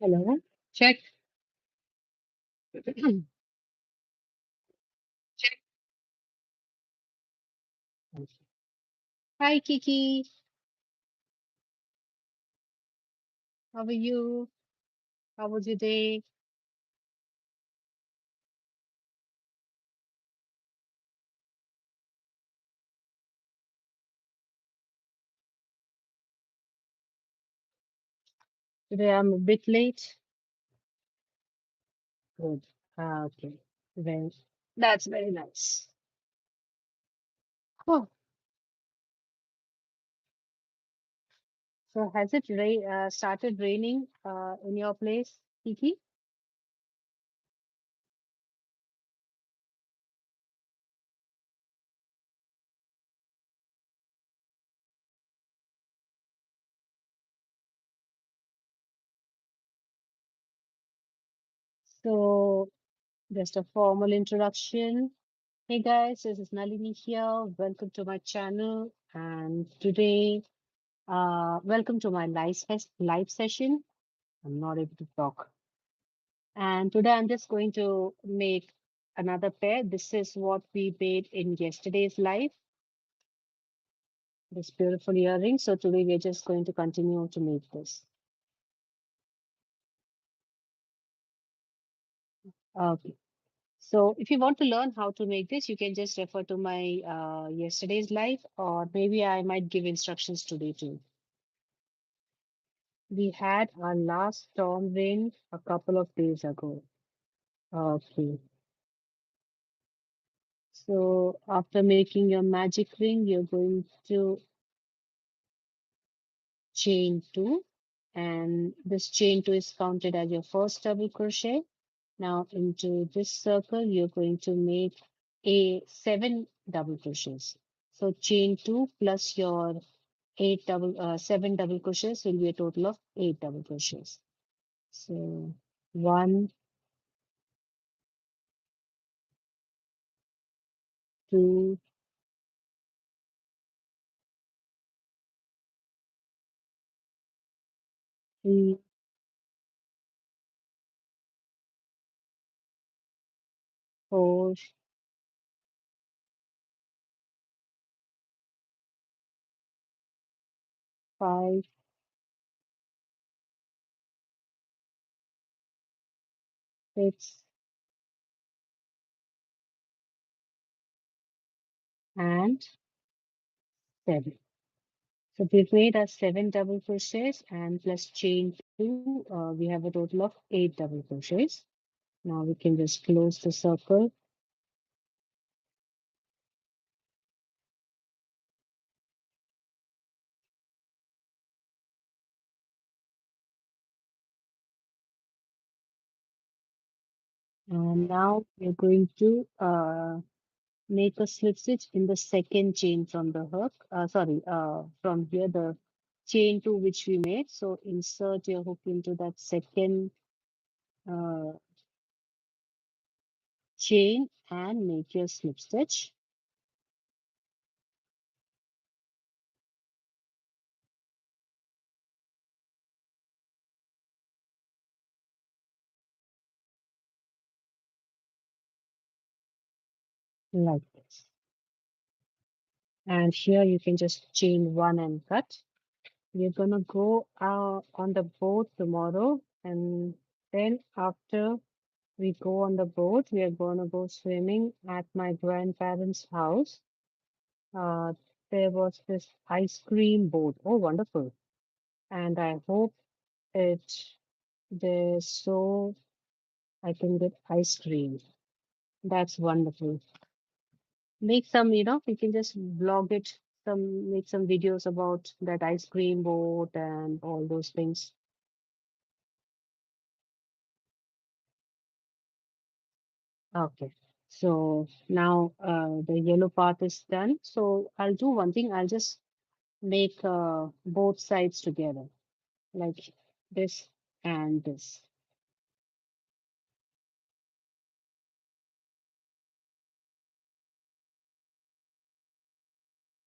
Hello. Check. Hi, Kiki. How are you? How was your day? Today I'm a bit late. Good. Okay. Very. That's very nice. Oh, so has it started raining in your place, Kiki? So just a formal introduction. Hey guys, this is Nalini here. Welcome to my channel. And today, welcome to my live session. I'm not able to talk. And today I'm just going to make another pair. This is what we made in yesterday's live, this beautiful earring. So today we're just going to continue to make this. Okay. So if you want to learn how to make this, you can just refer to my yesterday's live, or maybe I might give instructions today too. We had our last storm rain a couple of days ago. Okay. So after making your magic ring, you're going to chain two, and this chain two is counted as your first double crochet. Now into this circle you're going to make a seven double crochets. So chain two plus your seven double crochets will be a total of eight double crochets. So one, two, three, four, five, six, and seven. So we've made our seven double crochets, and plus chain two, we have a total of eight double crochets. Now we can just close the circle. And now we're going to make a slip stitch in the second chain from the hook. From here, the chain two which we made. So insert your hook into that second uh, chain and make your slip stitch like this. And here you can just chain one and cut. We're gonna go on the boat tomorrow, and then after we go on the boat, we are gonna go swimming at my grandparents' house. Uh, there was this ice cream boat. Oh, wonderful! And I hope it there's so I can get ice cream. That's wonderful. Make some, you can just vlog it, make some videos about that ice cream boat and all those things. Okay. So now the yellow part is done. So I'll do one thing. I'll just make both sides together, like this and this.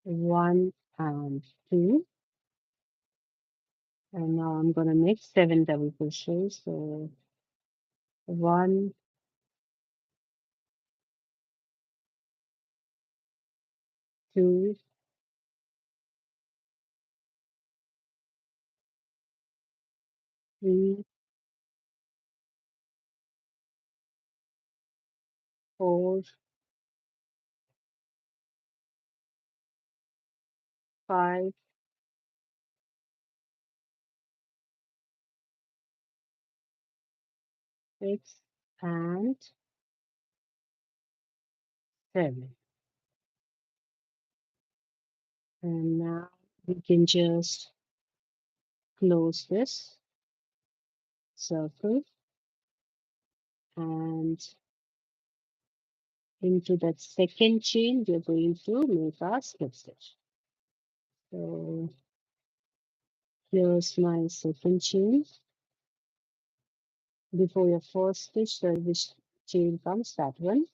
One and two, And now I'm gonna make 7 double crochets. So one, two, three, four, five, six, and seven. And now we can just close this circle and into that second chain, we're going to make our slip stitch. So here's my second chain. Before your first stitch, the which chain comes, that one.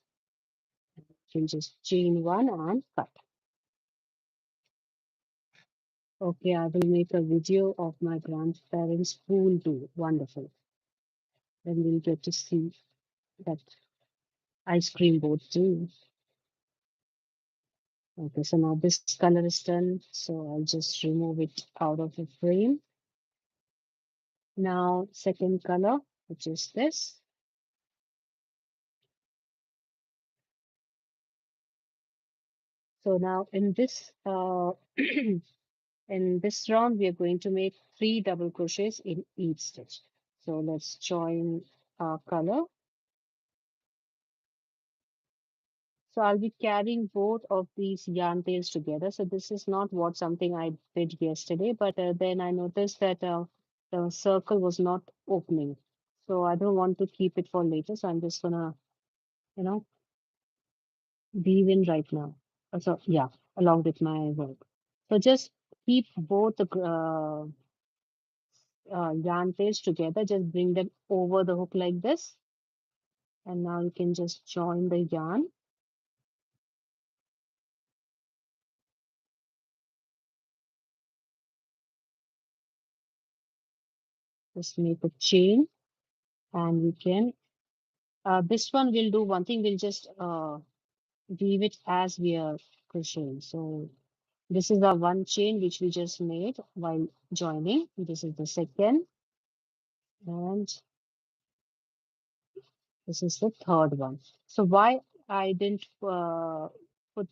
You can just chain one and cut. Okay, I will make a video of my grandparents' pool too. Wonderful. Then we'll get to see that ice cream boat too. Okay, so now this color is done. So I'll just remove it out of the frame. Now, second color, which is this. So now in this in this round, we are going to make 3 double crochets in each stitch. So let's join our color. So I'll be carrying both of these yarn tails together. So this is not what something I did yesterday, but then I noticed that the circle was not opening. So I don't want to keep it for later. So I'm just gonna, you know, weave in right now. So yeah, along with my work. So just keep both the yarn tails together. Just bring them over the hook like this. And now you can just join the yarn. Just make a chain and you can this one will do one thing, we'll just weave it as we are crocheting. So this is the one chain which we just made while joining. This is the second, and this is the third one. So why I didn't put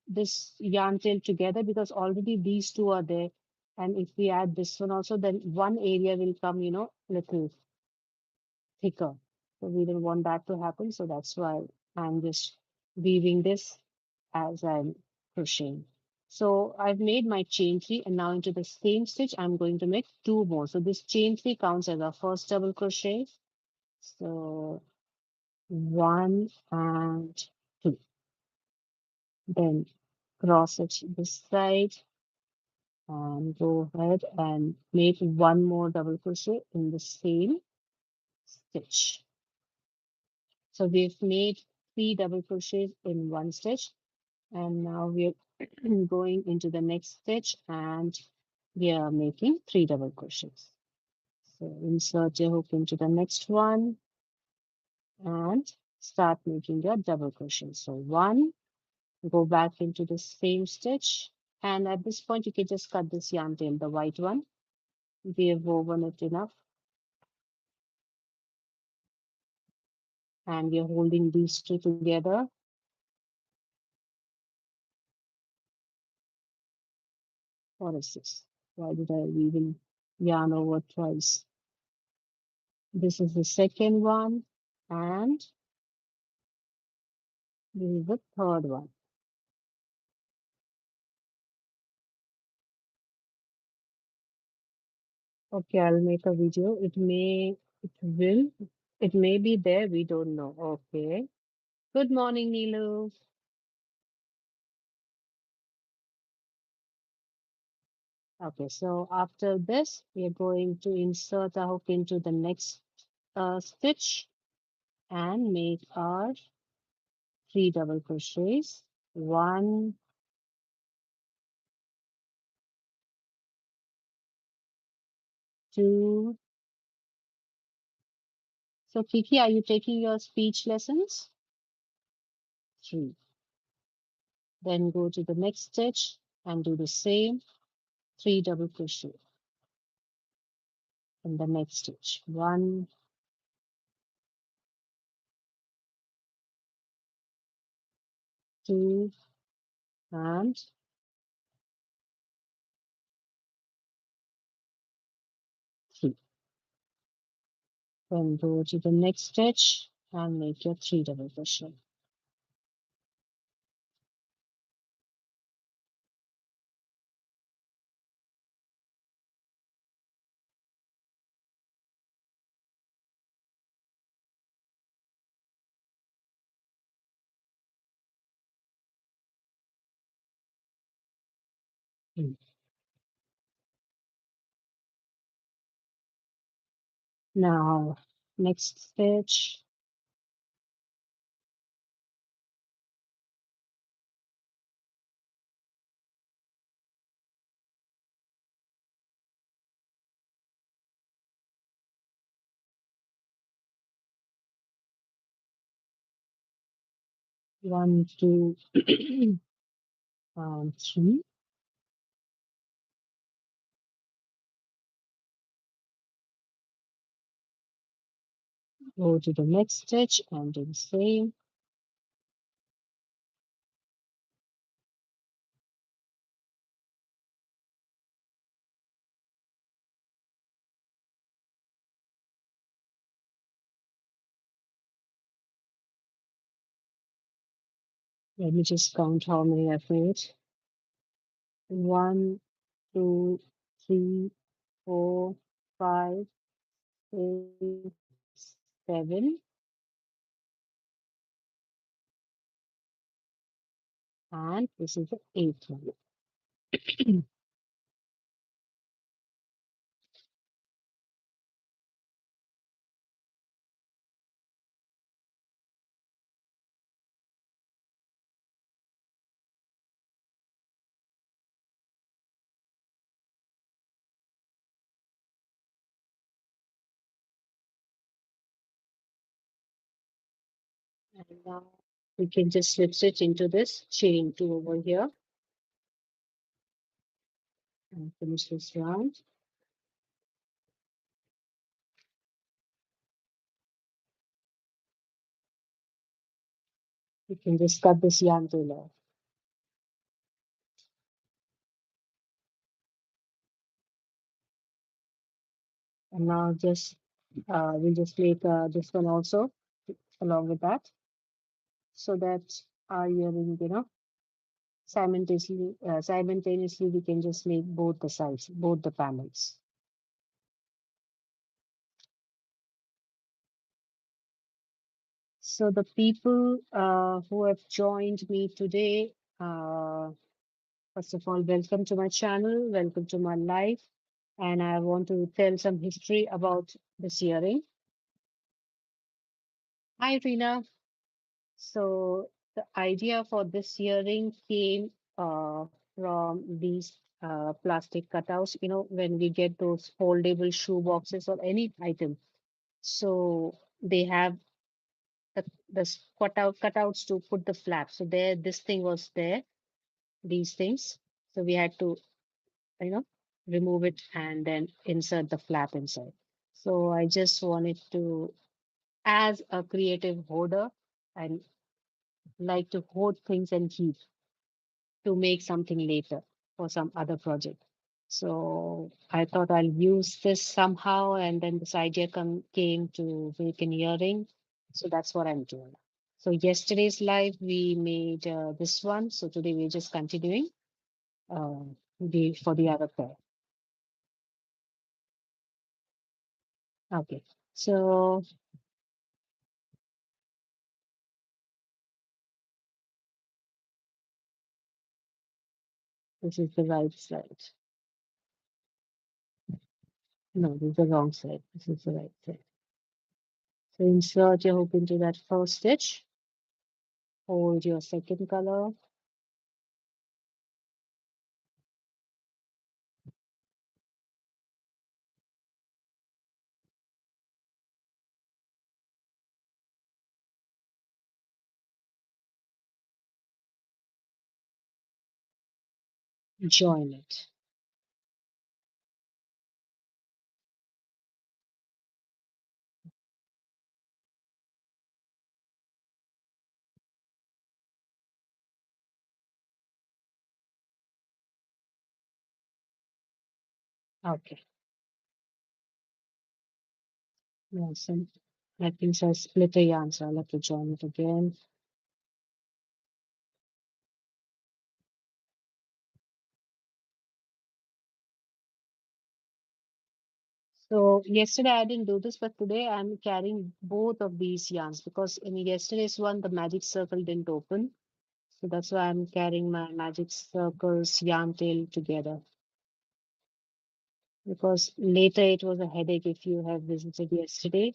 this yarn tail together, because already these two are there. And if we add this one also, then one area will come, little thicker. So we don't want that to happen. So that's why I'm just weaving this as I'm crocheting. So I've made my chain three, and now into the same stitch, I'm going to make two more. So this chain three counts as our first double crochet. So one and two. Then cross it this side and go ahead and make one more double crochet in the same stitch. So we've made 3 double crochets in one stitch, and now we're going into the next stitch and we are making 3 double crochets. So insert your hook into the next one and start making your double crochet. So one, go back into the same stitch, and at this point you can just cut this yarn tail, the white one. We have woven it enough, and we are holding these two together. What is this? Why did I even yarn over twice? This is the second one, and this is the third one. Okay, I'll make a video. It may be there. We don't know. Okay. Good morning, Nilu. Okay, so after this, we are going to insert our hook into the next stitch and make our 3 double crochets. One, two. So, Kiki, are you taking your speech lessons? Three. Then go to the next stitch and do the same three double crochet in the next stitch. One, two, and three. Then go to the next stitch and make your three double crochet. Mm. Now, next stitch, one, two, three. Go to the next stitch and do the same. Let me just count how many I've made. One, two, three, four, five, six, seven, and this is the eighth one. And now we can just slip stitch into this chain two over here and finish this round. We can just cut this yarn tail off. And now just we'll just make this one also along with that, so that our earring, simultaneously we can just make both the sides, both the panels. So the people who have joined me today, first of all, welcome to my channel, welcome to my life, and I want to tell some history about this earring. Hi, Rina. So the idea for this earring came from these plastic cutouts. When we get those foldable shoe boxes or any item, so they have the cutouts to put the flap. So there, this thing was there, these things. So we had to, you know, remove it and then insert the flap inside. So I just wanted to, as a creative hoarder, and like to hoard things and keep to make something later for some other project. So I thought I'll use this somehow, and then this idea came to make an earring. So that's what I'm doing. So yesterday's live we made this one. So today we're just continuing uh, for the other pair. Okay. So this is the right side. No, this is the wrong side. This is the right side. So insert your hook into that first stitch. Hold your second color. join it. Okay. Yes, and I think so. I split a yarn, so I'll have to join it again. So yesterday I didn't do this, but today I'm carrying both of these yarns because in yesterday's one the magic circle didn't open. So that's why I'm carrying my magic circles yarn tail together. Because later it was a headache if you have visited yesterday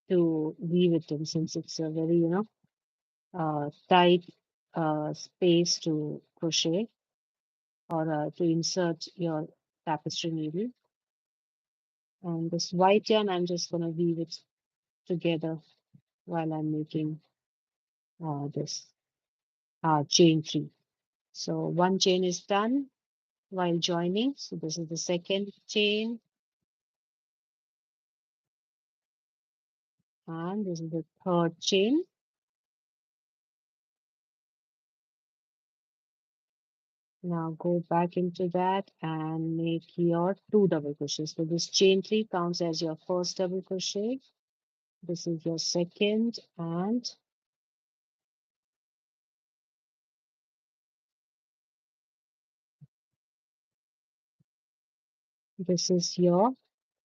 to weave it in since it's a very, tight space to crochet or to insert your tapestry needle. And this white yarn, I'm just going to weave it together while I'm making this chain three. So one chain is done while joining. So this is the second chain, and this is the third chain. Now go back into that and make your two double crochets. So this chain three counts as your first double crochet. This is your second, and this is your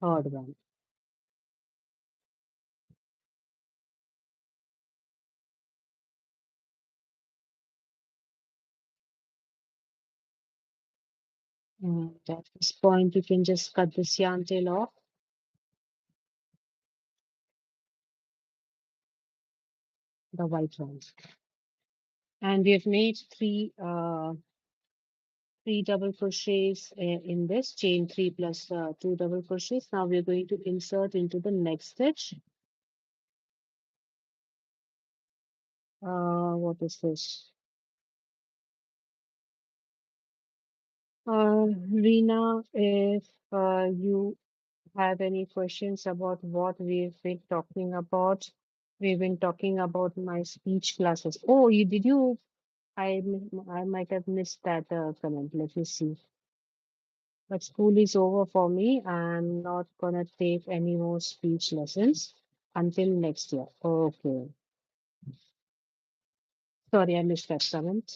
third one. And at this point, you can just cut this yarn tail off, the white one. And we have made three double crochets in this chain three plus two double crochets. Now we're going to insert into the next stitch. What is this? Rina, if you have any questions about what we've been talking about, we've been talking about my speech classes. Oh, you did you? I might have missed that comment. Let me see. But school is over for me. I'm not gonna take any more speech lessons until next year. Okay. Sorry, I missed that comment.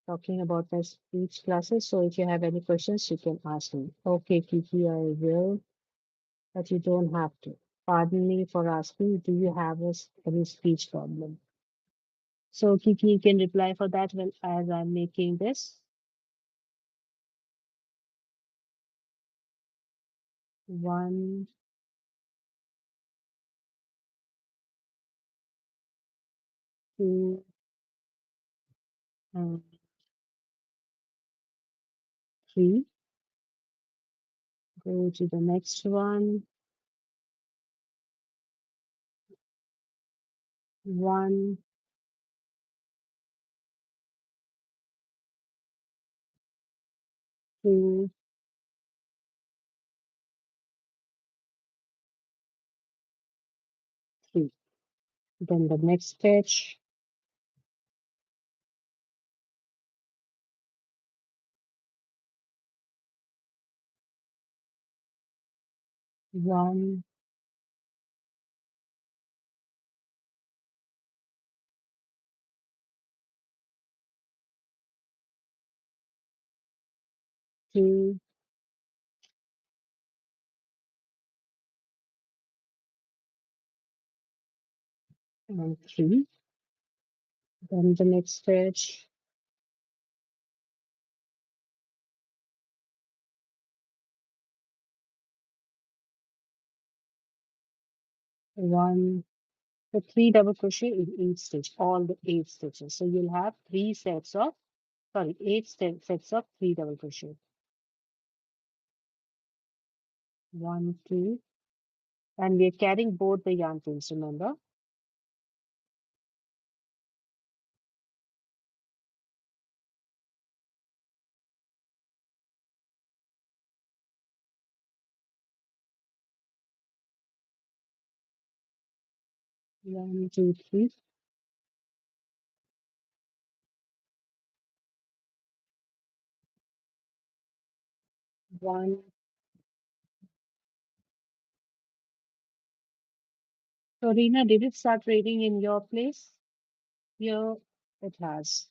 Talking about my speech classes. So if you have any questions, you can ask me. Okay, Kiki, I will, but you don't have to. Pardon me for asking, do you have any speech problem? So Kiki, you can reply for that when as I'm making this. One, two, and three. Go to the next one. One, two, three. Then the next stitch. One, two, and three. Then the next stitch. One, so three double crochet in each stitch, all the eight stitches. So you'll have three sets of, sorry, sets of three double crochet. One, two, and we're carrying both the yarn tails, remember? One, two, three. One. So, Rina, did it start raining in your place? Here it has.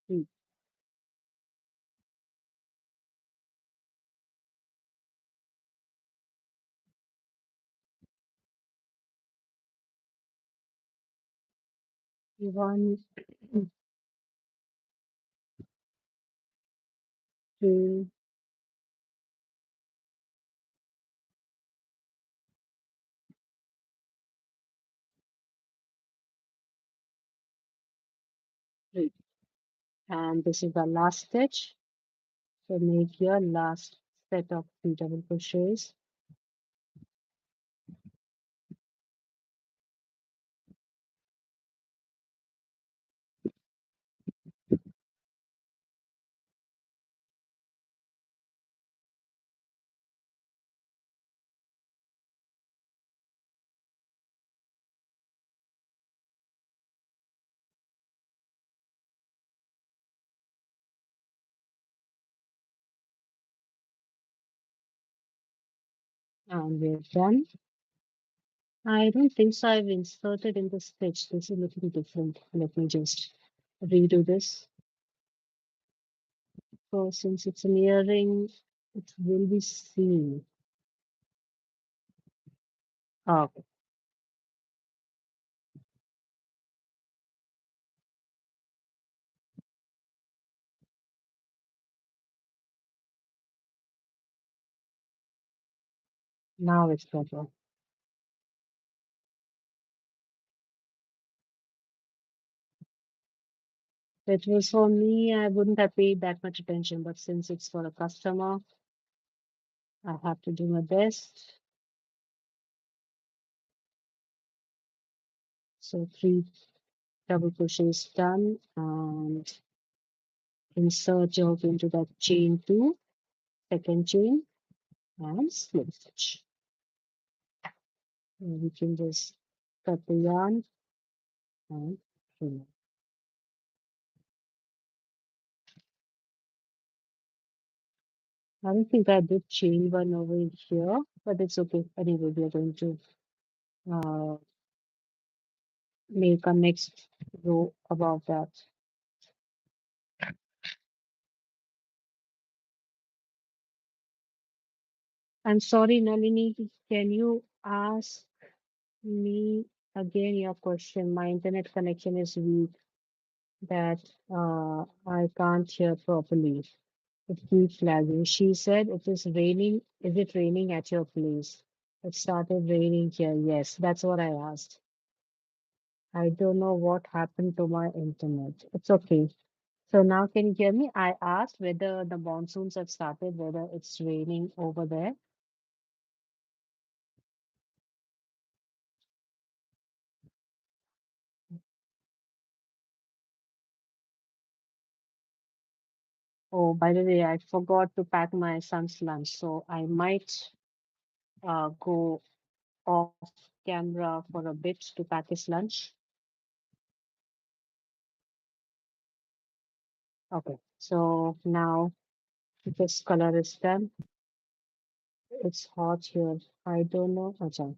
Three. One, two, three. And this is the last stitch. So make your last set of three double crochets. And we're done. I don't think so. I've inserted in the stitch. This is looking different. Let me just redo this. So since it's an earring, it will be seen. Okay, now it's better. If it was for me, I wouldn't have paid that much attention, but since it's for a customer, I have to do my best. So three double crochets done and insert your hook into that chain two, second chain and slip stitch. And we can just cut the yarn and trim it. I don't think I did chain one over here, but it's okay. Anyway, we are going to uh, make a next row above that. I'm sorry, Nalini, can you ask me again your question? My internet connection is weak that I can't hear properly. It keeps lagging. She said it is raining. Is it raining at your place? It started raining here. Yes, that's what I asked. I don't know what happened to my internet. It's okay. So now can you hear me? I asked whether the monsoons have started, whether it's raining over there. Oh, by the way, I forgot to pack my son's lunch, so I might go off camera for a bit to pack his lunch. Okay, so now this color is done. It's hot here. I don't know. Acha,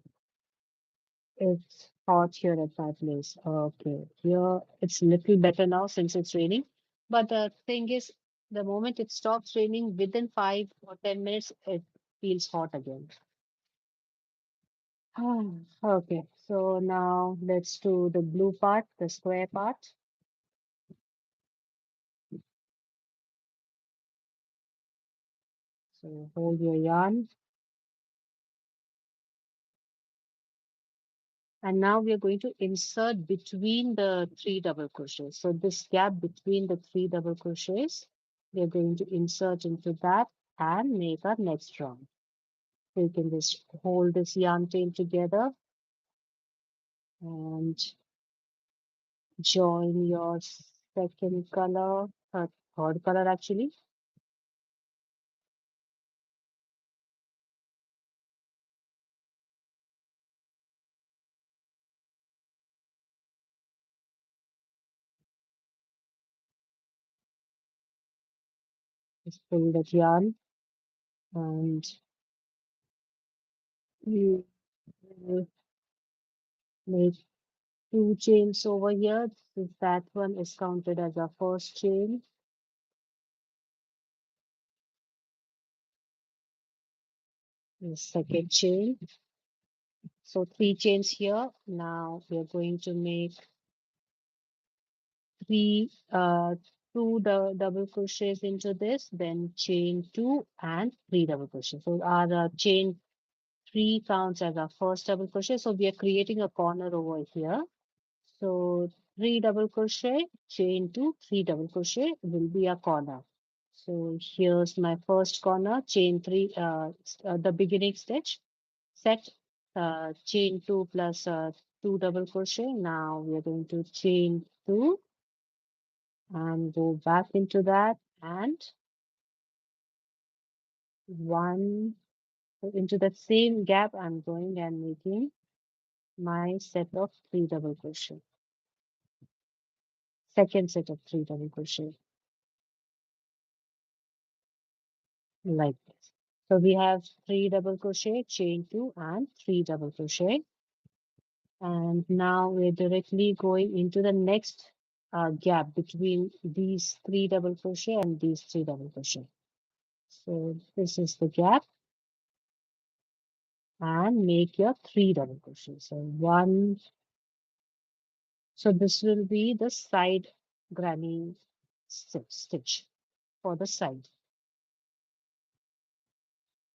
it's hot here at my place. Okay, here it's little better now since it's raining. But the thing is, the moment it stops raining, within 5 or 10 minutes, it feels hot again. Okay, so now let's do the blue part, the square part. So hold your yarn. And now we are going to insert between the three double crochets. So this gap between the three double crochets, we are going to insert into that and make our next round. So you can just hold this yarn tail together and join your second color, third color actually. Just pull that yarn and you will make two chains over here. Since that one is counted as our first chain, the second chain. So three chains here. Now we are going to make three, two double crochets into this, then chain two and three double crochets. So our chain three counts as our first double crochet. So we are creating a corner over here. So three double crochet, chain two, three double crochet will be a corner. So here's my first corner, chain three, the beginning stitch, set, chain two plus two double crochet. Now we are going to chain two and go back into that and one into that same gap. I'm going and making my set of three double crochet, second set of three double crochet like this. So we have three double crochet, chain two and three double crochet. And now we're directly going into the next gap between these three double crochet and these three double crochet. So this is the gap and make your three double crochet. So one, so this will be the side granny stitch for the side,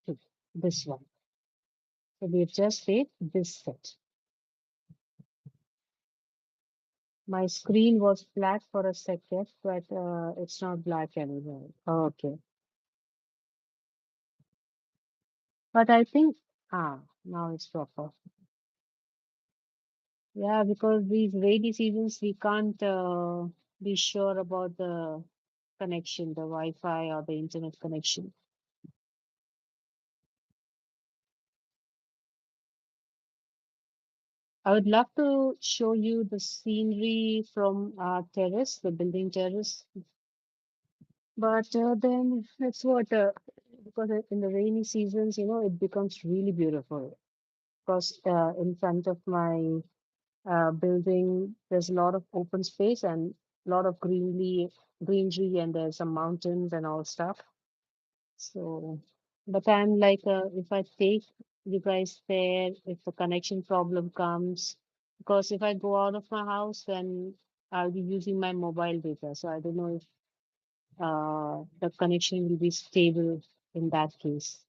two, this one. So we've just made this set. My screen was black for a second, but it's not black anymore. Okay. But I think, now it's proper. Yeah, because these rainy seasons, we can't be sure about the connection, the Wi-Fi or the internet connection. I would love to show you the scenery from our terrace, the building terrace, but then it's what, because in the rainy seasons, it becomes really beautiful. Because in front of my building, there's a lot of open space and a lot of greenery, and there's some mountains and all stuff. So, but I'm like, if I take you guys there, if the connection problem comes, because if I go out of my house, then I'll be using my mobile data. So I don't know if the connection will be stable in that case.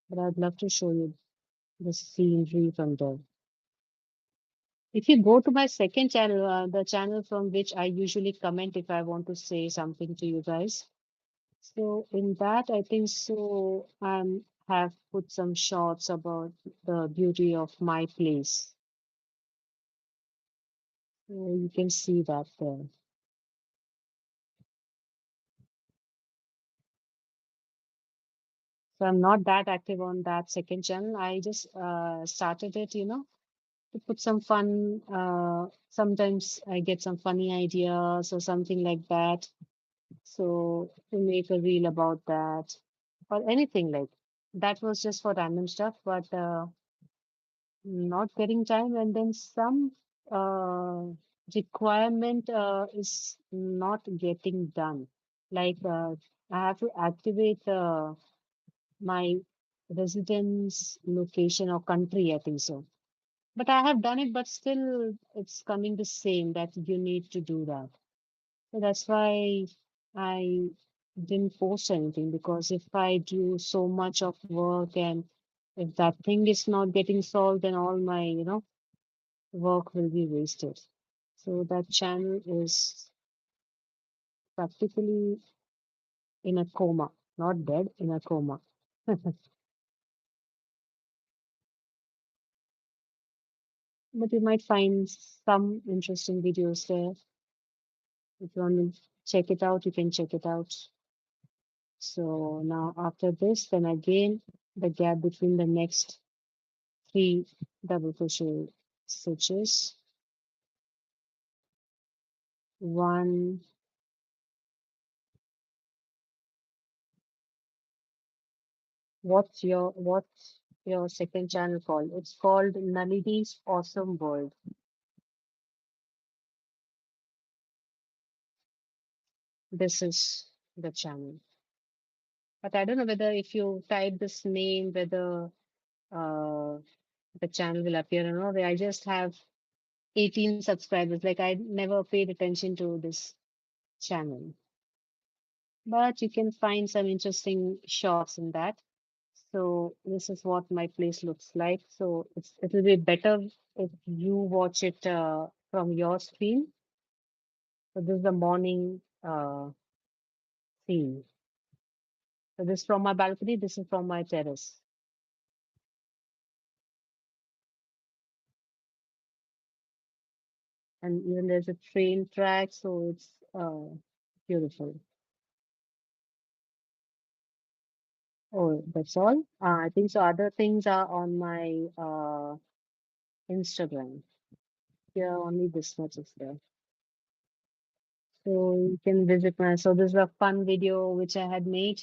But I'd love to show you the scenery from there. If you go to my second channel, the channel from which I usually comment if I want to say something to you guys. So in that, I think so have put some shots about the beauty of my place. So you can see that there. So I'm not that active on that second channel. I just started it, to put some fun. Sometimes I get some funny ideas or something like that. So to make a reel about that or anything like that was just for random stuff, but not getting time. And then some uh, requirement is not getting done. Like I have to activate my residence location or country, I think so. But I have done it, but still it's coming the same that you need to do that. So that's why I didn't post anything, because if I do so much of work and if that thing is not getting solved, then all my, work will be wasted. So that channel is practically in a coma, not dead, in a coma. But you might find some interesting videos there if you want to. check it out, you can check it out. So now after this, then again, the gap between the next three double crochet stitches, one. What's your second channel called? It's called Nalini's Awesome World. This is the channel. But I don't know whether if you type this name, whether uh, the channel will appear or not. I just have 18 subscribers. Like I never paid attention to this channel. But you can find some interesting shots in that. So this is what my place looks like. So it'll be better if you watch it from your screen. So this is the morning scene. So this is from my balcony. This is from my terrace. And even there's a train track. So it's beautiful. Oh, that's all. I think so. Other things are on my Instagram. Yeah, only this much is there. So you can visit my. So this is a fun video which I had made.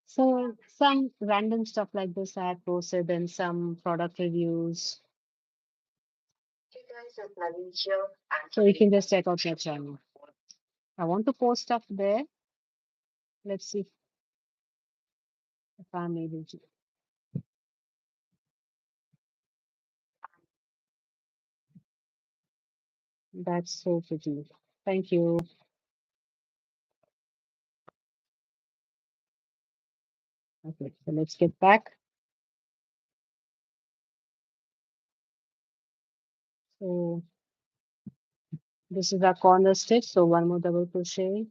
So some random stuff like this I had posted and some product reviews. So you can just check out my channel. I want to post stuff there. Let's see if I'm able to. That's so pretty. Thank you. Okay, so let's get back. So this is our corner stitch. So one more double crochet.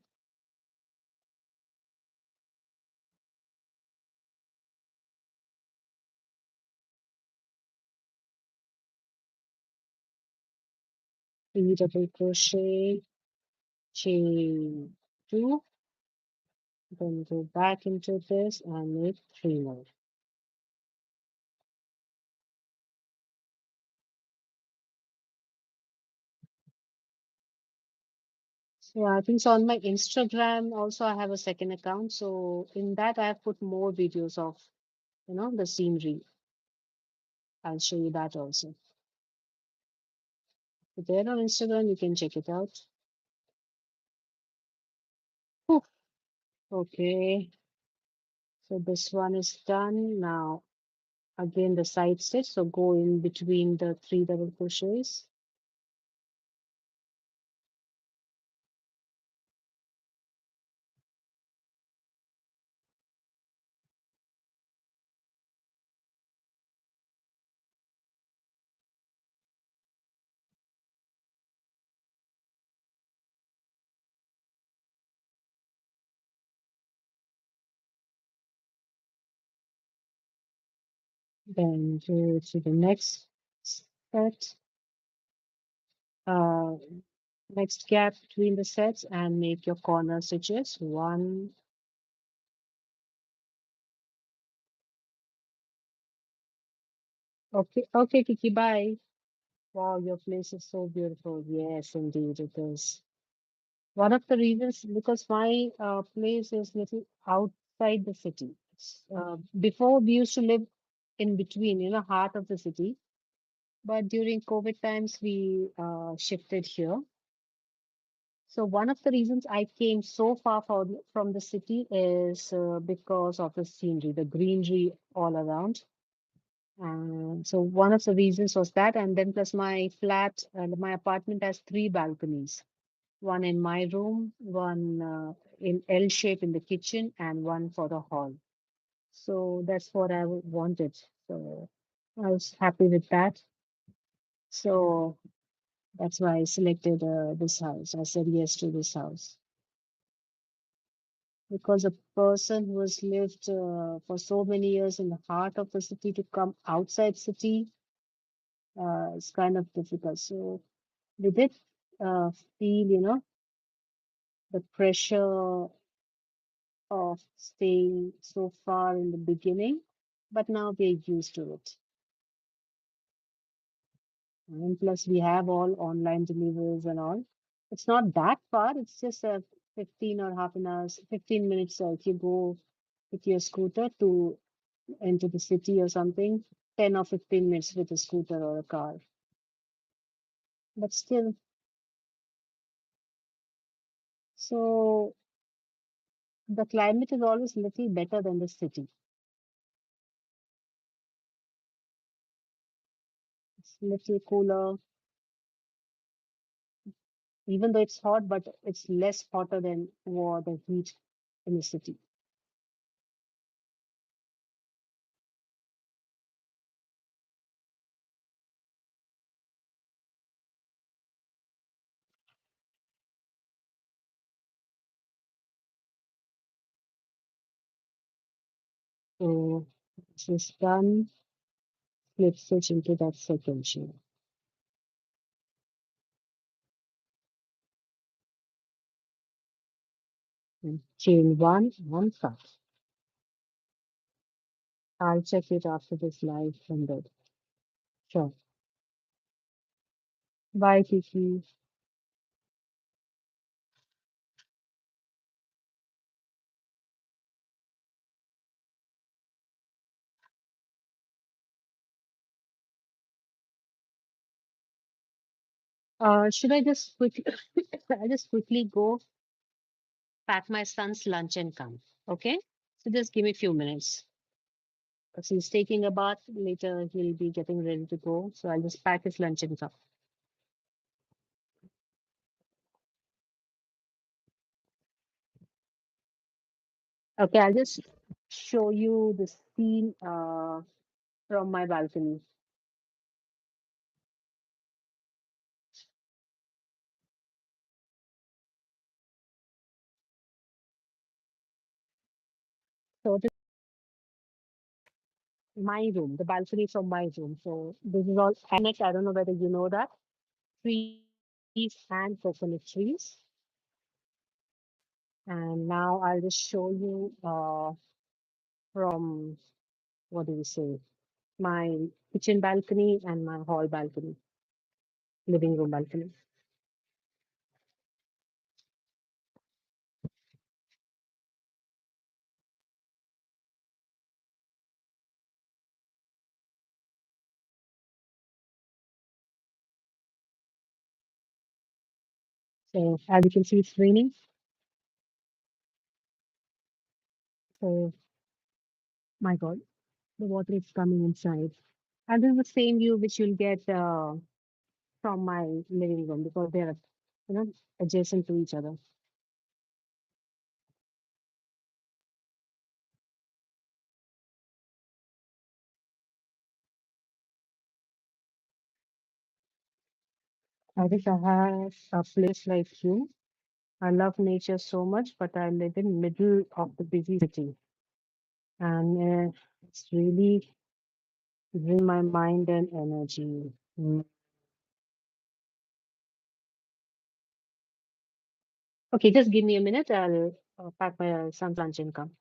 Three double crochet, chain two, then go back into this and make three more. So I think so on my Instagram also I have a second account. So in that I have put more videos of the scenery. I'll show you that also. So there on Instagram you can check it out. Whew. Okay, so this one is done now. Again the side stitch. So go in between the three double crochets. Then go to the next set. Uh, next gap between the sets and make your corner stitches. One. Okay, okay, Kiki, bye. Wow, your place is so beautiful. Yes, indeed, it is. One of the reasons because my place is little outside the city. Before we used to live in between, heart of the city. But during COVID times, we shifted here. So one of the reasons I came so far from the city is because of the scenery, the greenery all around. So one of the reasons was that, and then plus my flat, my apartment has three balconies. One in my room, one in L shape in the kitchen, and one for the hall. So that's what I wanted. So I was happy with that. So that's why I selected this house. I said yes to this house. because a person who has lived for so many years in the heart of the city to come outside city is kind of difficult. So we did feel, the pressure of staying so far in the beginning, but now we're used to it. And plus, we have all online deliveries and all. It's not that far. It's just a 15 or half an hour, 15 minutes. If you go with your scooter to into the city or something, 10 or 15 minutes with a scooter or a car. But still, so the climate is always a little better than the city. It's a little cooler, even though it's hot, but it's less hotter than the heat in the city. So this is done. Flip switch into that second chain. And chain one cut. I'll check it after this live ended. Sure. Bye, Kiki. Should I just quickly, I just quickly go pack my son's lunch and come. Okay? So just give me a few minutes. Because he's taking a bath. Later he'll be getting ready to go. So I'll just pack his lunch and come. Okay, I'll just show you the scene from my balcony. So this is my room, the balcony from my room. So this is all annex. I don't know whether you know that. Trees and coconut trees. And now I'll just show you from what do you say, my kitchen balcony and my hall balcony, living room balcony. So as you can see, it's raining. So my God, the water is coming inside. And this is the same view which you'll get from my living room because they're, adjacent to each other. I wish I had a place like you. I love nature so much, but I live in middle of the busy city, and it's really drain my mind and energy. Mm. Okay, just give me a minute. I'll pack my son's lunch and come.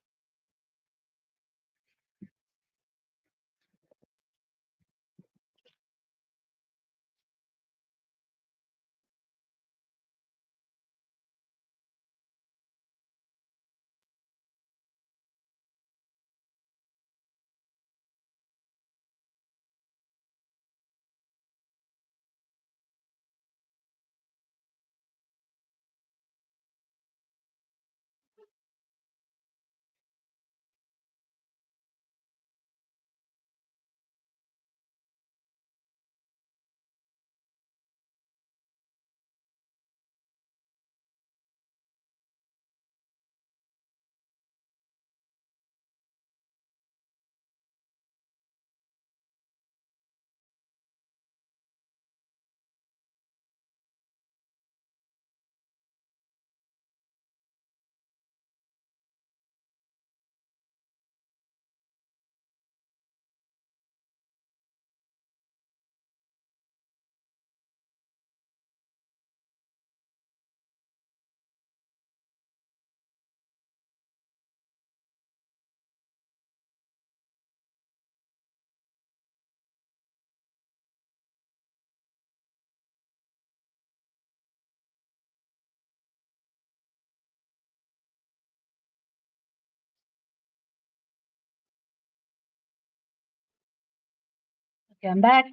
Okay, I'm back.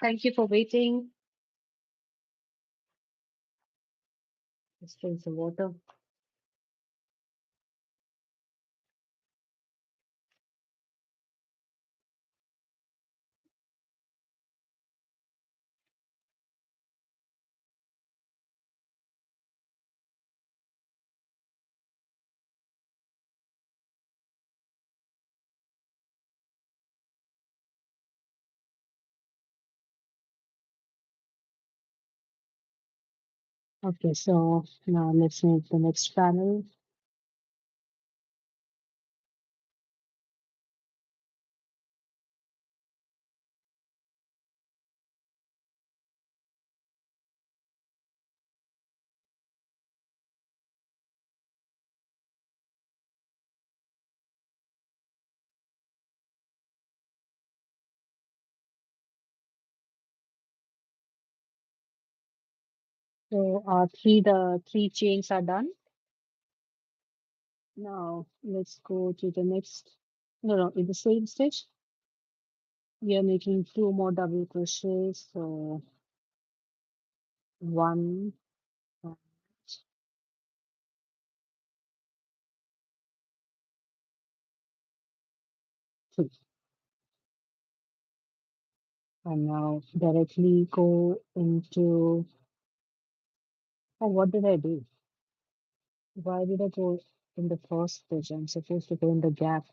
Thank you for waiting. Let's drink some water. Okay, so now let's move the next panel. So the three chains are done. Now let's go to the next. No, no, in the same stitch, we are making two more double crochets. So one, and two, and now directly go into. Oh, what did I do? Why did I go in the first stitch? I'm supposed to go in the gap.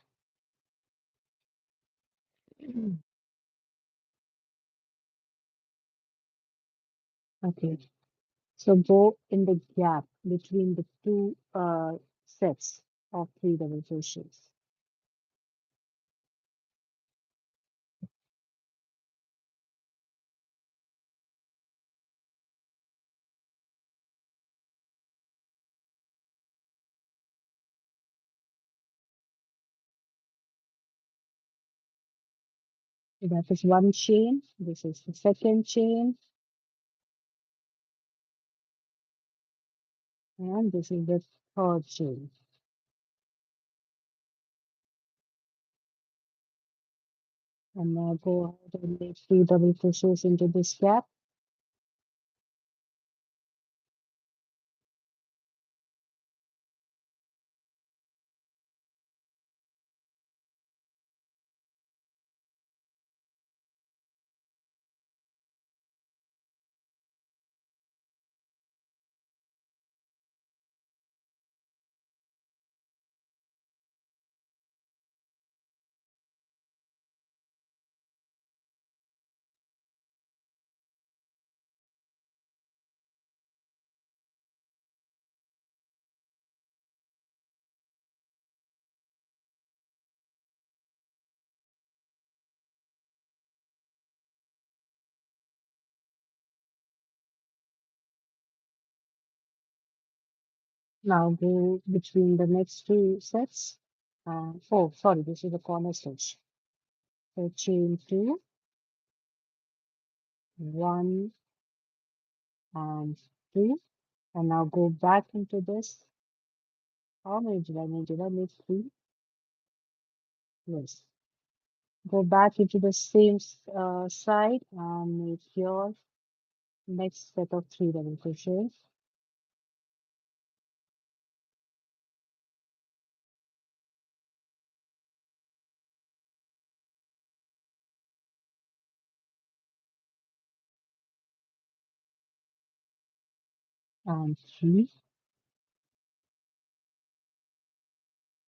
Okay, so go in the gap between the two sets of three double crochets. So that is one chain. This is the second chain, and this is the third chain. And now go ahead and make three double crochets into this gap. Now go between the next two sets. Oh, sorry, this is the corner stitch. So chain two, one, and two. And now go back into this. How many did I make? Did I make three? Yes. Go back into the same side and make your next set of three double crochets. And three.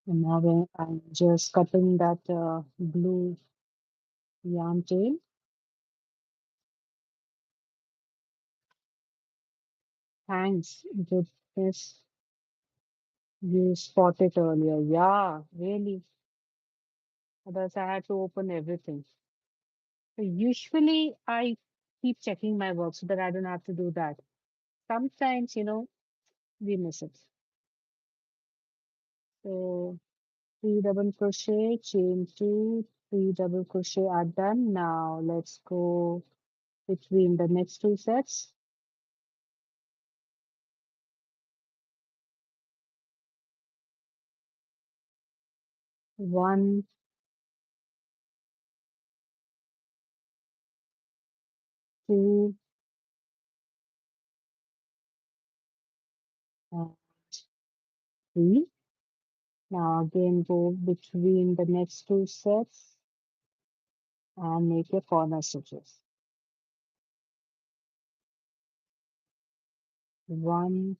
And now I'm just cutting that blue yarn tail. Thanks, goodness, you spotted earlier. Yeah, really. Otherwise, I had to open everything. So usually, I keep checking my work so that I don't have to do that. Sometimes, we miss it. So three double crochet, chain two, three double crochet are done. Now let's go between the next two sets. One, two, and three. Now again go between the next two sets and make your corner stitches. One,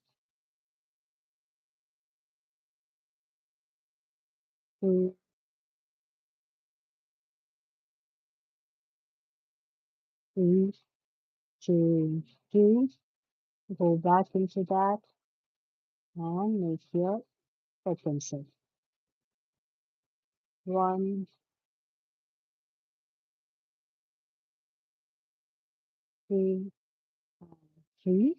two, three, chain two, go back into that and make your second set. One, two, three,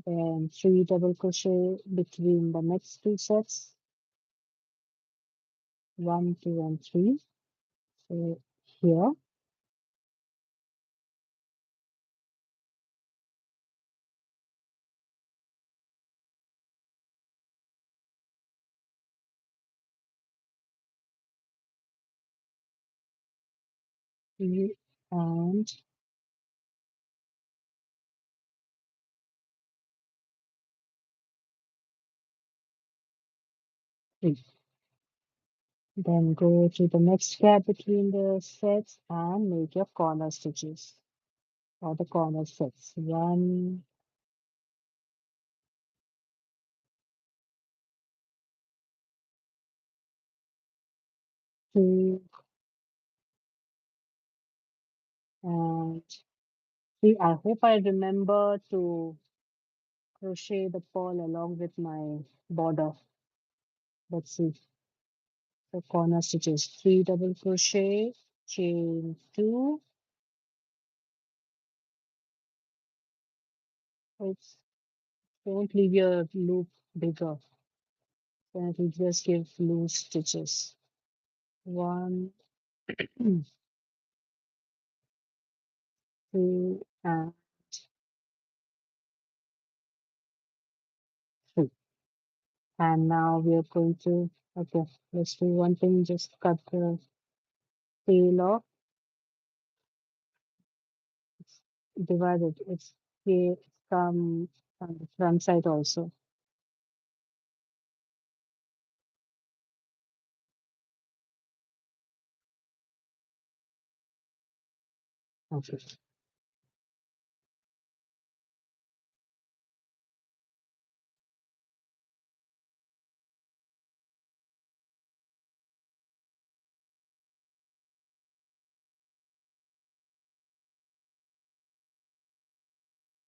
then three double crochet between the next two sets, one, two, and three. So here, three and three. Then go to the next gap between the sets and make your corner stitches or the corner sets. One, two, and three. I hope I remember to crochet the pearl along with my border. Let's see. The corner stitches, three double crochet, chain two. It's don't leave your loop bigger. Then it will just give loose stitches. One, two, and three. And now we are going to, okay, let's do one thing, just cut the tail off, divide it. It's here, come on the front side also. Okay.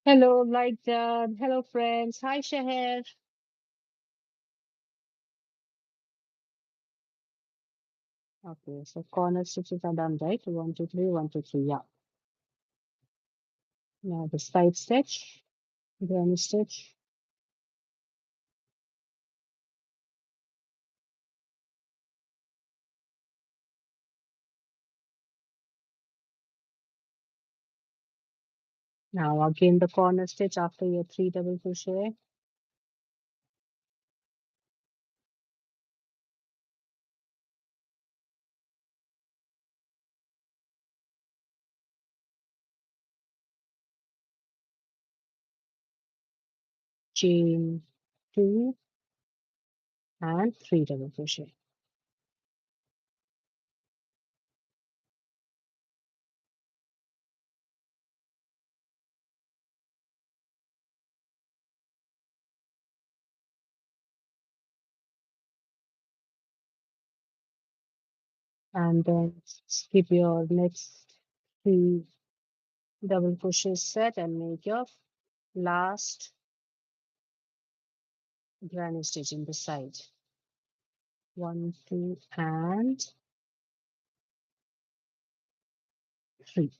Hello, like that. Hello, friends. Hi, Shaher. Okay, so corner stitches are done, right? One, two, three, one, two, three. Yeah. Now the side stitch, granny stitch. Now again the corner stitch after your three double crochet. Chain two and three double crochet. And then skip your next three double crochet set and make your last granny stitch in the side. One, two, and three.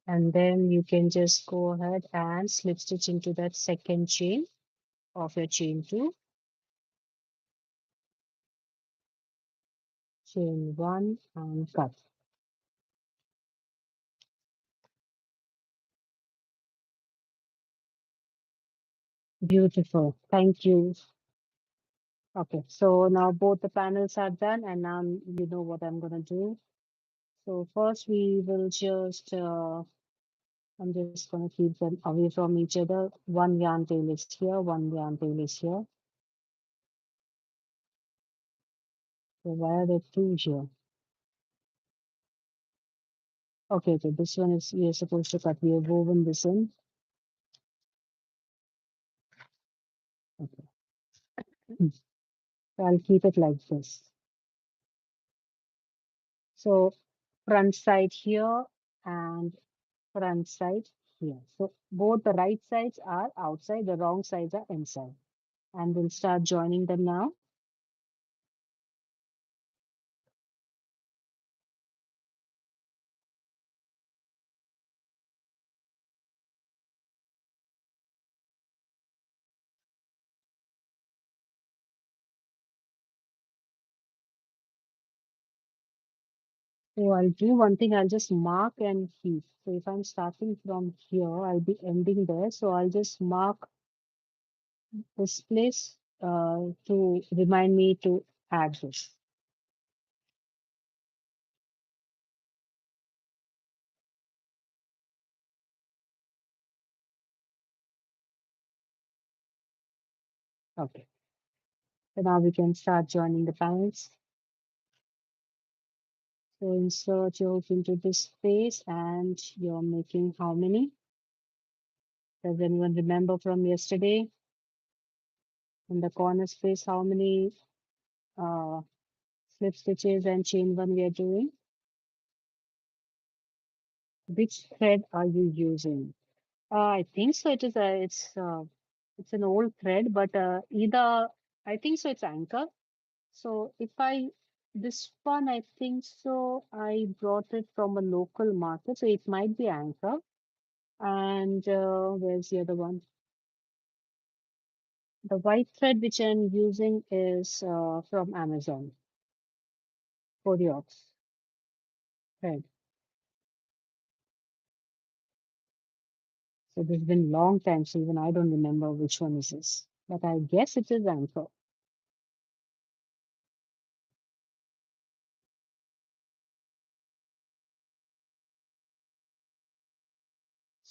And then you can just go ahead and slip stitch into that second chain of your chain two. Chain one and cut. Beautiful. Thank you. Okay, so now both the panels are done, and now you know what I'm gonna do. So first we will just, I'm just going to keep them away from each other. One yarn tail is here, one yarn tail is here. So why are there two here? Okay, so this one is, we are supposed to cut. We have woven this in. Okay. So I'll keep it like this. So front side here and front side here. So both the right sides are outside, the wrong sides are inside. And we'll start joining them now. So I'll do one thing, I'll just mark and keep. So if I'm starting from here, I'll be ending there. So I'll just mark this place to remind me to add this. Okay. So now we can start joining the panels. So insert your hook into this space and you're making how many? Does anyone remember from yesterday? In the corner space, how many uh, slip stitches and chain one we are doing? Which thread are you using? I think so. It's an old thread, but either I think so. It's anchor. So if I this one, I think so. I brought it from a local market, so it might be anchor. And where's the other one? The white thread which I'm using is from Amazon, Kodiox thread. So this has been long time, so even I don't remember which one is this. But I guess it is anchor.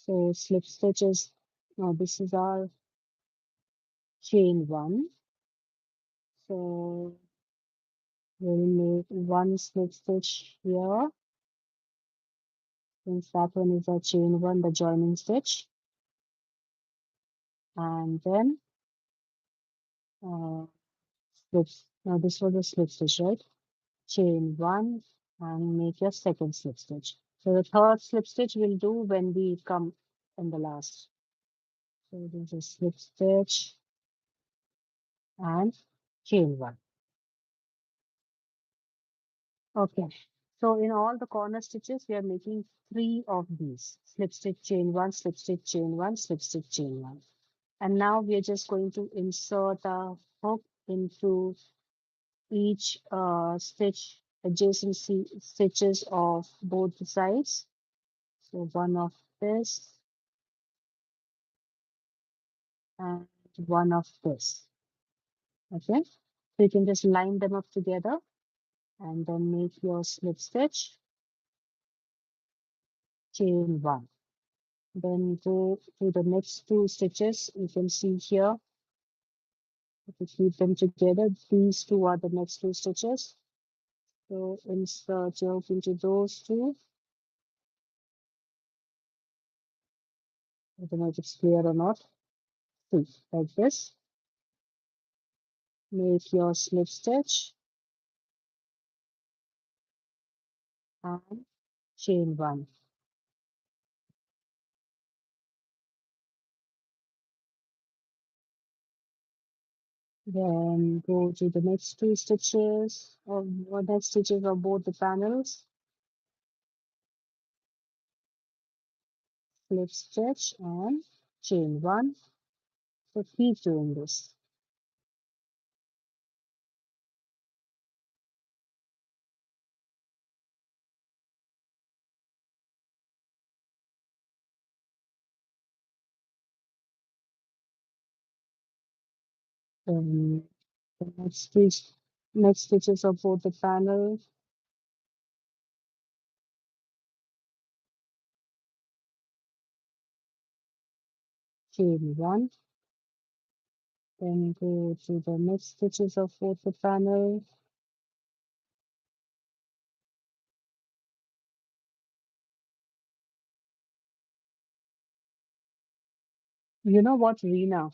So slip stitches. Now this is our chain one. So we'll make one slip stitch here. Since that one is our chain one, the joining stitch. And then uh, slips. Now this was a slip stitch, right? Chain one and make your second slip stitch. So the third slip stitch we'll do when we come in the last. So there's a slip stitch and chain one. Okay. So in all the corner stitches, we are making three of these. Slip stitch, chain one, slip stitch, chain one, slip stitch, chain one. And now we are just going to insert a hook into each stitch adjacent stitches of both the sides. So one of this and one of this. Okay. So you can just line them up together and then make your slip stitch, chain one. Then go to the next two stitches. You can see here, if you keep them together, these two are the next two stitches. So insert your hook into those two. I don't know if it's clear or not. See, like this. Make your slip stitch and chain one. Then go to the next two stitches or next stitches of both the panels. Slip stitch and chain one. So keep doing this. Then the next stitches of both the panels. chain one, then go to the next stitches of fourth panel. You know what, Reena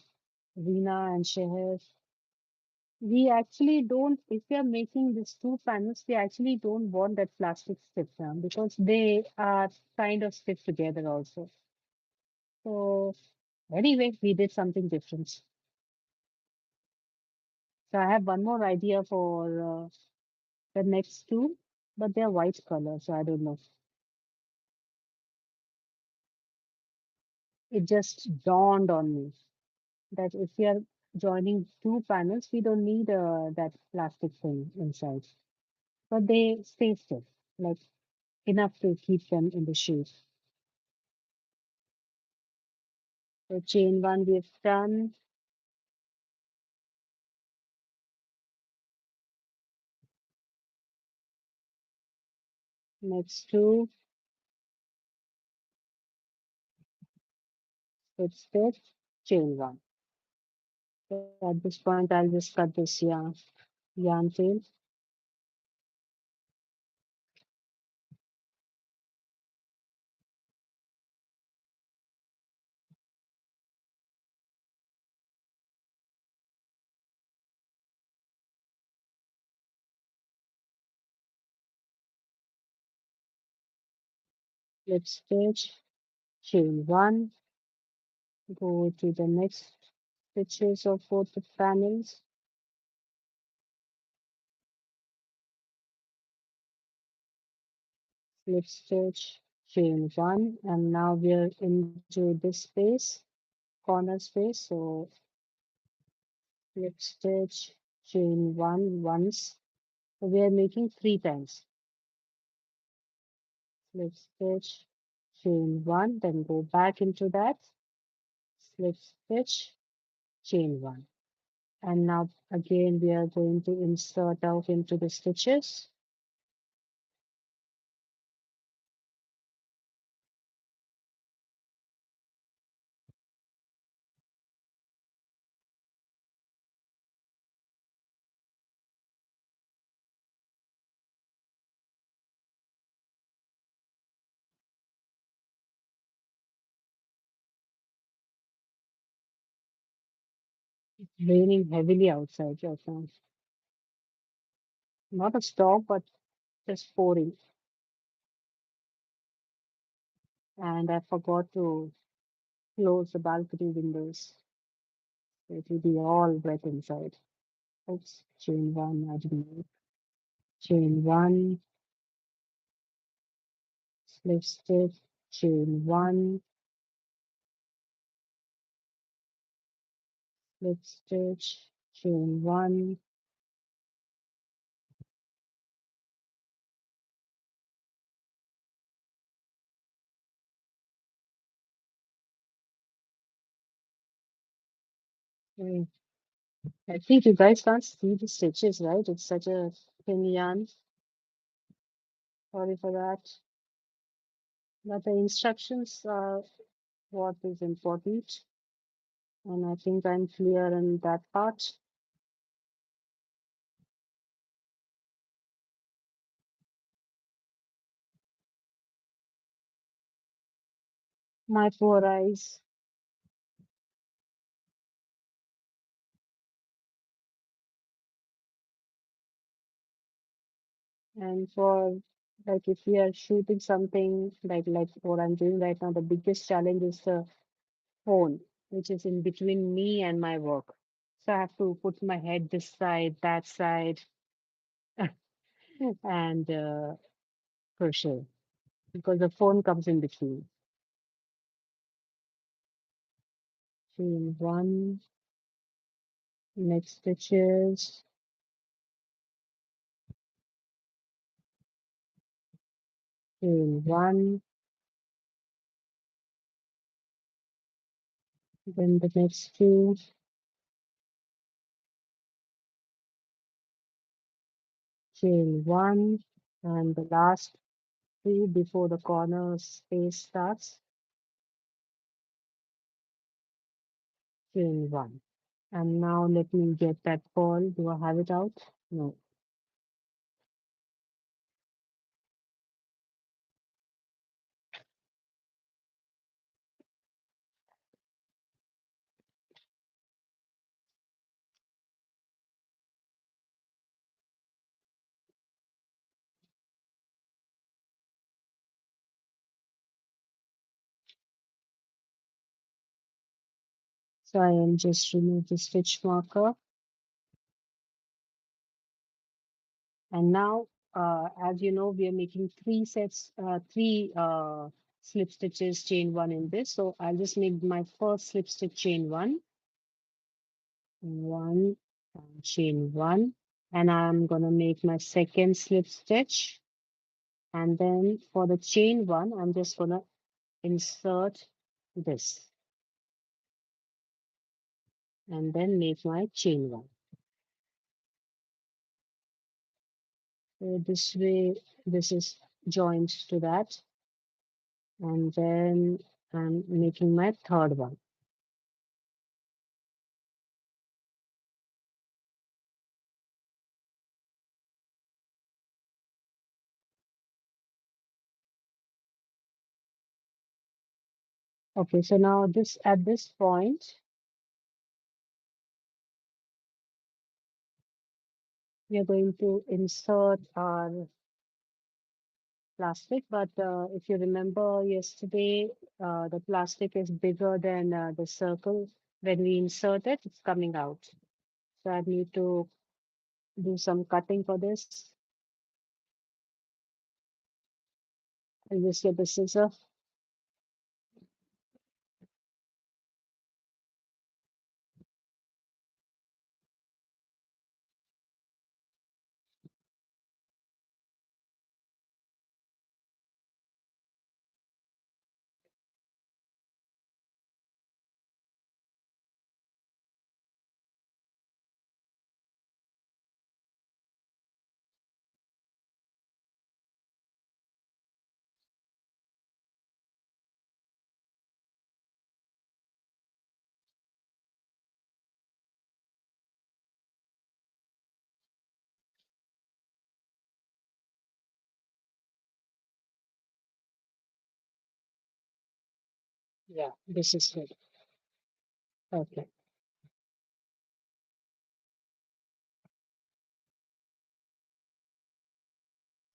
and Sheher, we actually don't, if we are making these two panels, we actually don't want that plastic strip because they are kind of stick together also. So anyway, we did something different. So I have one more idea for the next two, but they're white color, so I don't know. It just dawned on me that if we are joining two panels, we don't need that plastic thing inside, but they stay still, like enough to keep them in the shape. So chain one we've done. Next two, slip stitch, chain one. So at this point, I'll just cut this yarn tail, slip stitch, chain one, go to the next stitches of both the panels, slip stitch, chain one, and now we're into this space, corner space. So slip stitch, chain one once. So we are making three times. Slip stitch, chain one, then go back into that, slip stitch, chain one. And now again we are going to insert out into the stitches. Raining heavily outside right now. Not a storm, but just pouring. And I forgot to close the balcony windows. It will be all wet inside. Oops, chain one, I didn't know. Chain one, slip stitch, chain one, slip stitch, chain one. Mm, I think you guys can't see the stitches, right? It's such a thin yarn. Sorry for that. But the instructions are what is important. And I think I'm clear in that part. My poor eyes. And for like if we are shooting something like what I'm doing right now, the biggest challenge is the phone, which is in between me and my work. So I have to put my head this side, that side, and crochet because the phone comes in between. Chain one, next stitches, chain one, then the next two, chain one, and the last two before the corner space starts. chain one. And now let me get that ball. Do I have it out? No. So I am just remove the stitch marker. And now, as you know, we are making three slip stitches, chain one in this. So I'll just make my first slip stitch, chain one, chain one, and I'm gonna make my second slip stitch. And then for the chain one, I'm just gonna insert this and then make my chain one. So this way, this is joined to that. And then I'm making my third one. Okay, so now this at this point, we are going to insert our plastic. But if you remember yesterday, the plastic is bigger than the circle. When we insert it, it's coming out. So I need to do some cutting for this. I'll just get the scissor. Yeah, this is good. Okay.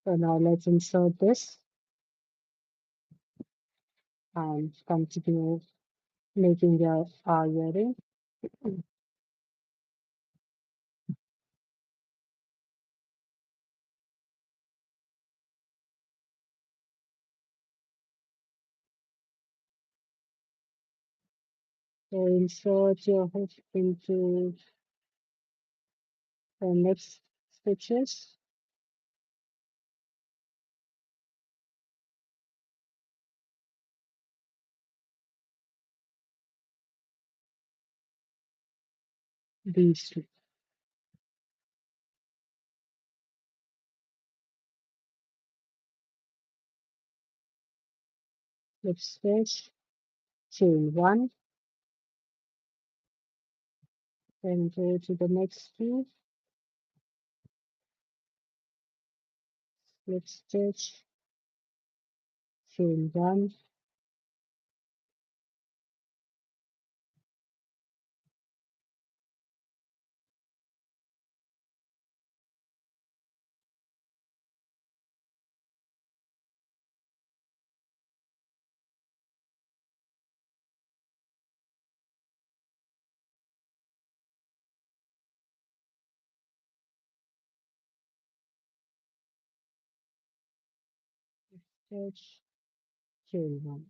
So now let's insert this and continue making our earring. So insert your hook into the next stitches, these two. Slip stitch, chain one, then go to the next two, slip stitch, chain one, stitch, chain one.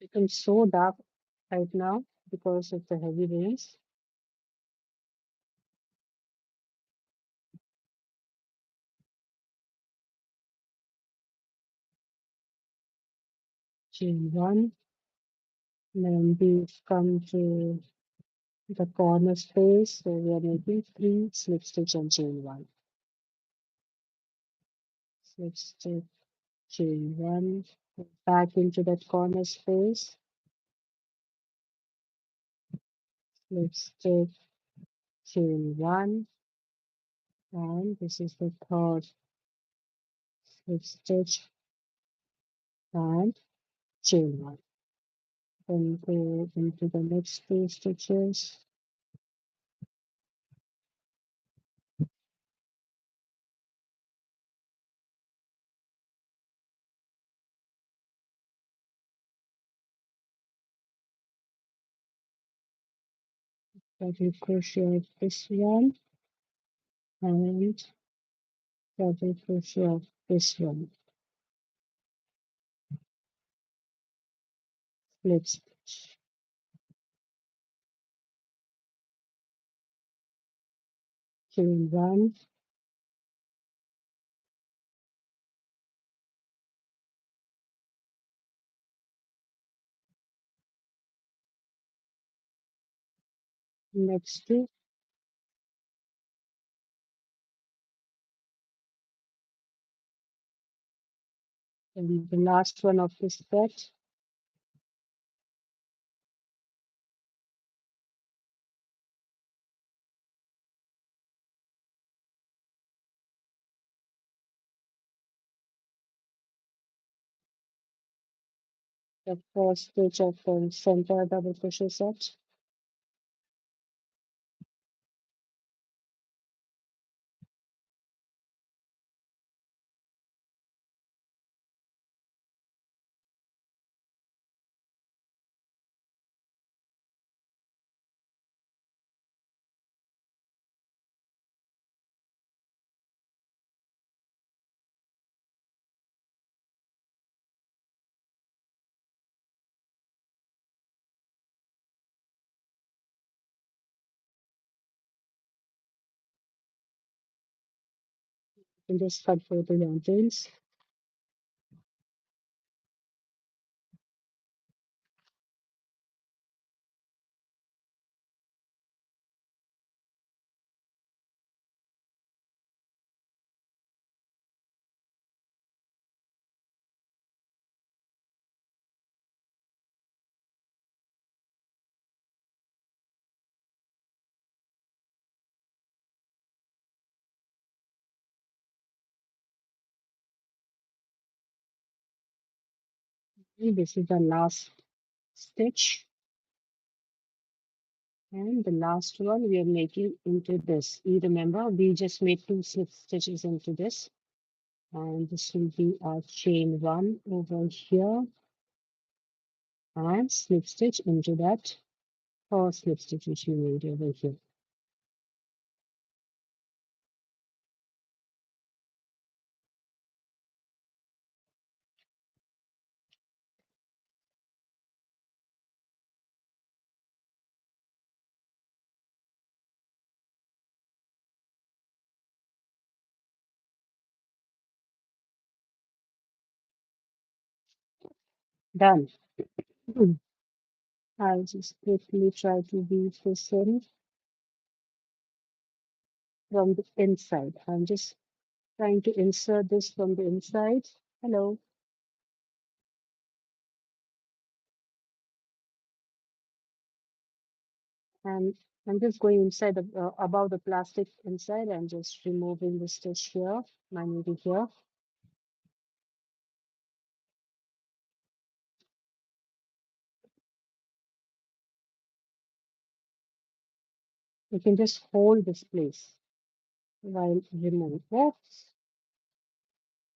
Become so dark right now because of the heavy rains. Chain one. Then we've come to the corner space. So we are making three slip stitch and chain one. Slip stitch, chain one. Back into that corner space. Slip stitch, chain one. And this is the third slip stitch and chain one. Then go into the next two stitches. Double crochet this one and double crochet this one. Slip stitch. Chain one. Next two. And the last one of this set. The first stitch of the center double crochet set. And just cut both the yarn tails. And this is the last stitch. And the last one we are making into this. You remember we just made two slip stitches into this. And this will be our chain one over here and slip stitch into that first slip stitch which we made over here. Done. I'll just quickly try to weave this in from the inside. I'm just trying to insert this from the inside. Hello. And I'm just going inside the above the plastic inside and just removing the stitch here, manually here. You can just hold this place while removing. Oops,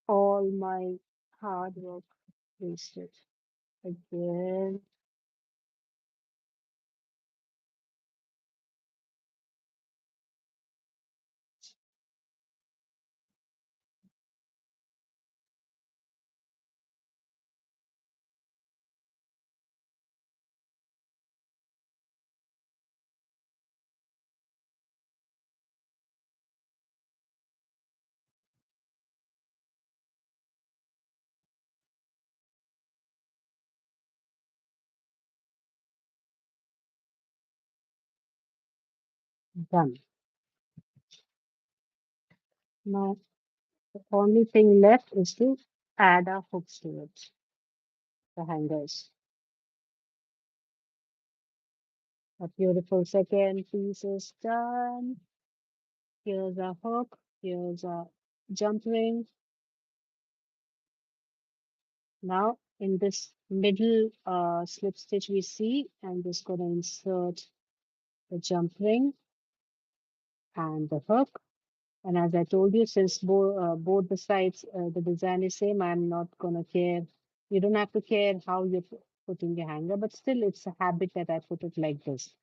all my hard work wasted again. Done. Now, the only thing left is to add our hooks to it, the hangers. A beautiful second piece is done. Here's a hook. Here's a jump ring. Now, in this middle slip stitch we see, I'm just going to insert the jump ring and the hook. And as I told you, since both the sides, the design is same, I'm not gonna care. You don't have to care how you're putting your hanger, but still it's a habit that I put it like this.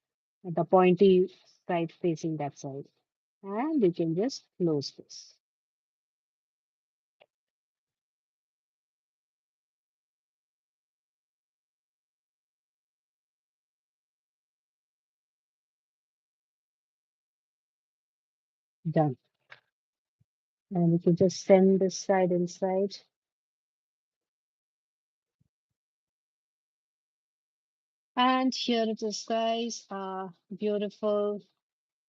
The pointy side facing that side. And you can just close this. Done. And you can just send this side inside. And here it is, guys. Beautiful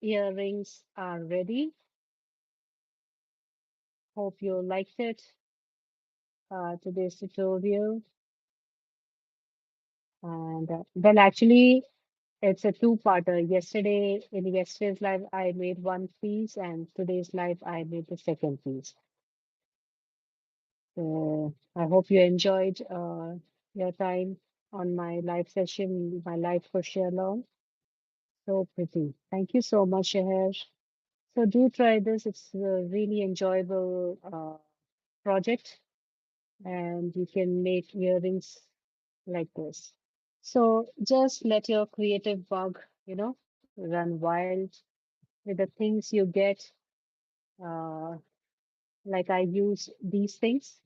earrings are ready. Hope you liked it. Today's tutorial. And well, actually, it's a two-parter. In yesterday's live, I made one piece, and today's live, I made the second piece. So I hope you enjoyed your time on my live session, my live for share along. So pretty. Thank you so much, Shahar. So do try this. It's a really enjoyable project, and you can make earrings like this. So just let your creative bug, run wild with the things you get. Uh, like I use these things,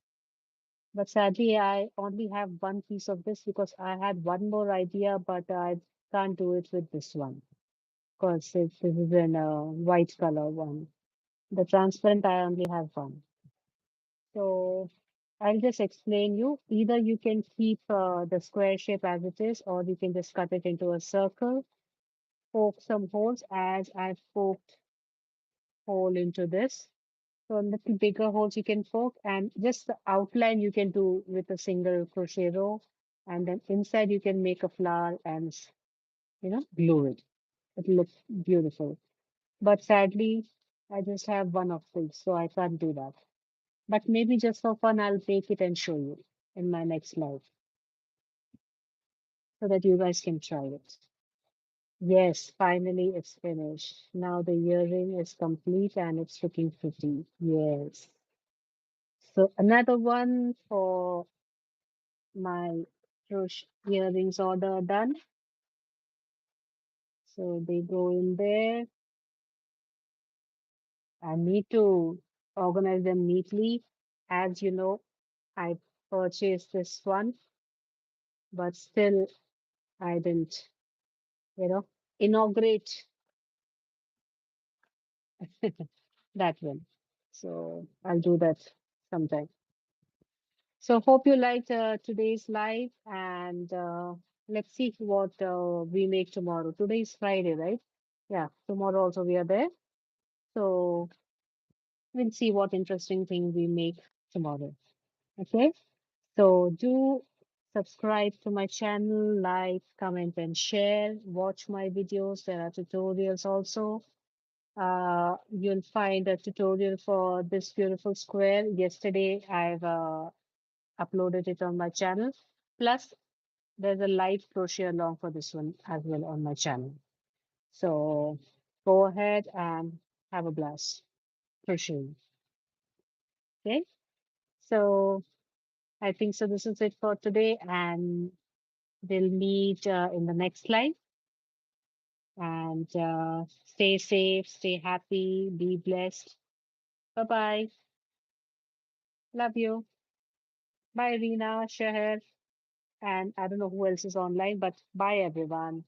but sadly I only have one piece of this because I had one more idea, but I can't do it with this one because this is in a white color one. The transparent I only have one. So I'll just explain you. Either you can keep the square shape as it is, or you can just cut it into a circle, poke some holes as I've poked hole into this. So a little bigger holes you can poke, and just the outline you can do with a single crochet row, and then inside you can make a flower and glue it. It'll look beautiful. But sadly, I just have one of these, so I can't do that. But maybe just for fun, I'll make it and show you in my next live so that you guys can try it. Yes, finally it's finished. Now the earring is complete and it's looking pretty. Yes. So another one for my crochet earrings order done. So they go in there. I need to organize them neatly. As you know, I purchased this one, but still I didn't, you know, inaugurate that one. So I'll do that sometime. So hope you liked today's live and let's see what we make tomorrow. Today is Friday, right? Yeah, tomorrow also we are there. So we'll see what interesting thing we make tomorrow. Okay. So do subscribe to my channel, like, comment, and share. Watch my videos. There are tutorials also. You'll find a tutorial for this beautiful square. Yesterday, I've uploaded it on my channel. Plus, there's a live crochet along for this one as well on my channel. So go ahead and have a blast crocheting. Okay. So I think so. This is it for today, and we'll meet in the next live. And stay safe, stay happy, be blessed. Bye bye. Love you. Bye, Rina, Shahar, and I don't know who else is online, but bye, everyone.